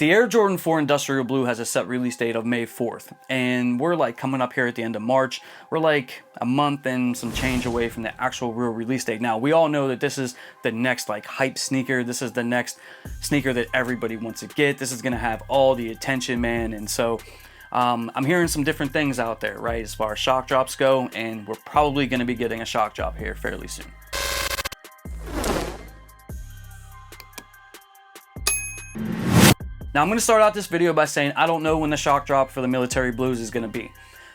The Air Jordan 4 Industrial Blue has a set release date of May 4th, and we're like coming up here at the end of March. We're like a month and some change away from the actual real release date. Now, we all know that this is the next like hype sneaker. This is the next sneaker that everybody wants to get. This is gonna have all the attention, man. And so I'm hearing some different things out there, right, as far as shock drops go, and we're probably gonna be getting a shock drop here fairly soon. Now, I'm going to start out this video by saying I don't know when the shock drop for the military blues is going to be.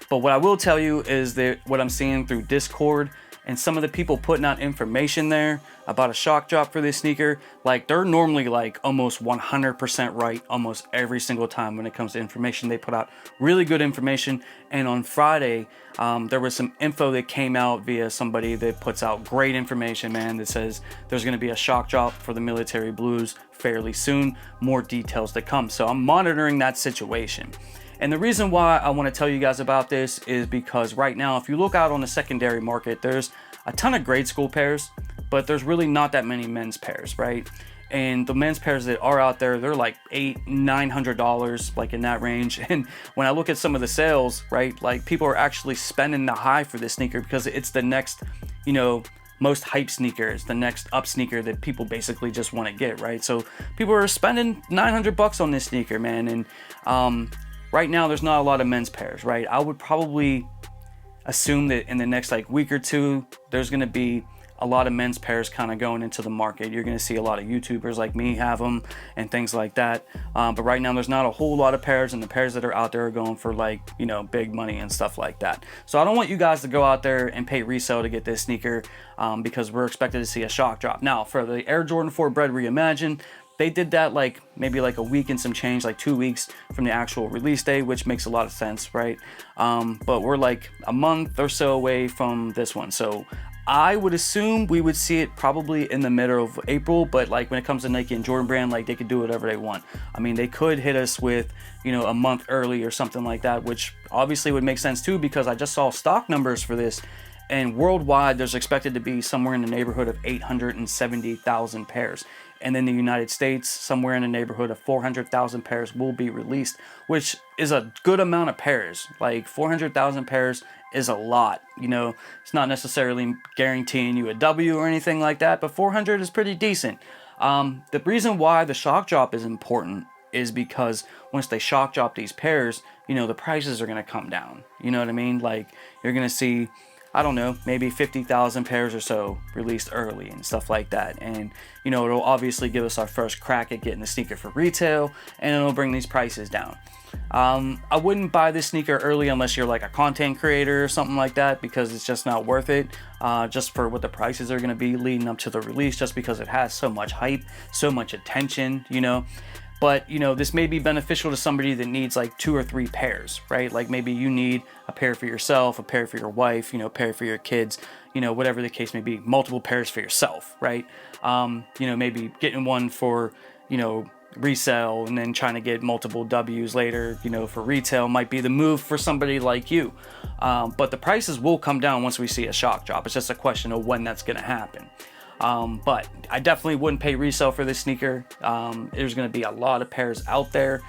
But what I will tell you is that what I'm seeing through Discord and some of the people putting out information there about a shock drop for this sneaker, like they're normally like almost 100% right almost every single time when it comes to information. They put out really good information. And on Friday, there was some info that came out via somebody that puts out great information, man, that says there's going to be a shock drop for the military blues fairly soon. More details to come. So I'm monitoring that situation. And the reason why I want to tell you guys about this is because right now, if you look out on the secondary market, there's a ton of grade school pairs, but there's really not that many men's pairs, right? And the men's pairs that are out there, they're like $800-900, like in that range. And when I look at some of the sales, right, like people are actually spending the high for this sneaker because it's the next, you know, most hype sneaker. It's the next up sneaker that people basically just want to get, right? So people are spending $900 on this sneaker, man. And right now there's not a lot of men's pairs, right? I would probably assume that in the next like week or two, there's going to be a lot of men's pairs kind of going into the market. You're going to see a lot of YouTubers like me have them and things like that. But right now there's not a whole lot of pairs, and the pairs that are out there are going for like, you know, big money and stuff like that. So I don't want you guys to go out there and pay resale to get this sneaker because we're expected to see a shock drop. Now, for the Air Jordan 4 Bread Reimagined, they did that like maybe like a week and some change, like 2 weeks from the actual release date, which makes a lot of sense, right? But we're like a month or so away from this one. So I would assume we would see it probably in the middle of April, but like when it comes to Nike and Jordan Brand, like they could do whatever they want. I mean, they could hit us with, you know, a month early or something like that, which obviously would make sense too, because I just saw stock numbers for this. And worldwide, there's expected to be somewhere in the neighborhood of 870,000 pairs. And in the United States, somewhere in the neighborhood of 400,000 pairs will be released, which is a good amount of pairs. Like 400,000 pairs is a lot. You know, it's not necessarily guaranteeing you a W or anything like that, but 400 is pretty decent. The reason why the shock drop is important is because once they shock drop these pairs, you know, the prices are going to come down. You know what I mean? Like you're going to see, I don't know, maybe 50,000 pairs or so released early and stuff like that. And, you know, it'll obviously give us our first crack at getting the sneaker for retail, and it'll bring these prices down. I wouldn't buy this sneaker early unless you're like a content creator or something like that, because it's just not worth it, just for what the prices are going to be leading up to the release, just because it has so much hype, so much attention, you know. But, you know, this may be beneficial to somebody that needs like 2 or 3 pairs, right? Like maybe you need a pair for yourself, a pair for your wife, you know, a pair for your kids, you know, whatever the case may be, multiple pairs for yourself, right? You know, maybe getting one for, you know, resale and then trying to get multiple W's later, you know, for retail might be the move for somebody like you. But the prices will come down once we see a shock drop. It's just a question of when that's going to happen. But I definitely wouldn't pay resale for this sneaker. There's going to be a lot of pairs out there,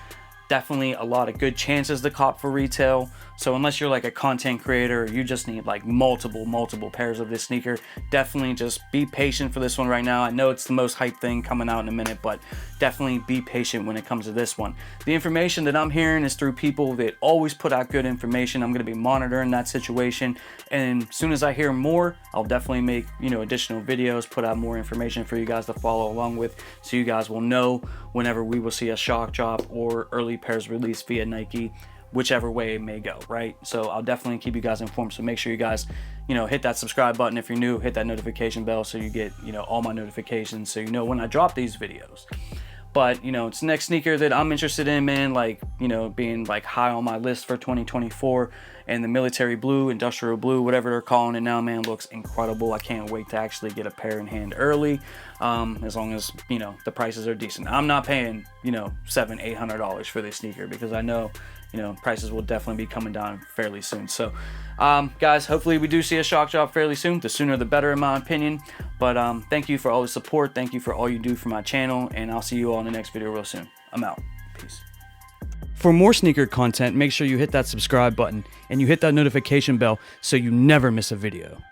definitely a lot of good chances to cop for retail. So unless you're like a content creator, or you just need like multiple pairs of this sneaker, definitely just be patient for this one right now. I know it's the most hype thing coming out in a minute, but definitely be patient when it comes to this one. The information that I'm hearing is through people that always put out good information. I'm going to be monitoring that situation, and as soon as I hear more, I'll definitely make, you know, additional videos, put out more information for you guys to follow along with, so you guys will know whenever we will see a shock drop or early pairs released via Nike, whichever way it may go, right? So I'll definitely keep you guys informed. So make sure you guys, you know, hit that subscribe button if you're new, hit that notification bell so you get, you know, all my notifications, so you know when I drop these videos. But, you know, it's the next sneaker that I'm interested in, man, like, you know, being like high on my list for 2024. And the military blue, industrial blue, whatever they're calling it now, man, looks incredible. I can't wait to actually get a pair in hand early, as long as, you know, the prices are decent. I'm not paying, you know, $700-800 for this sneaker, because I know, you know, prices will definitely be coming down fairly soon. So guys, hopefully we do see a shock drop fairly soon. The sooner the better, in my opinion. But thank you for all the support. Thank you for all you do for my channel, and I'll see you all in the next video real soon. I'm out. Peace. For more sneaker content, make sure you hit that subscribe button and you hit that notification bell so you never miss a video.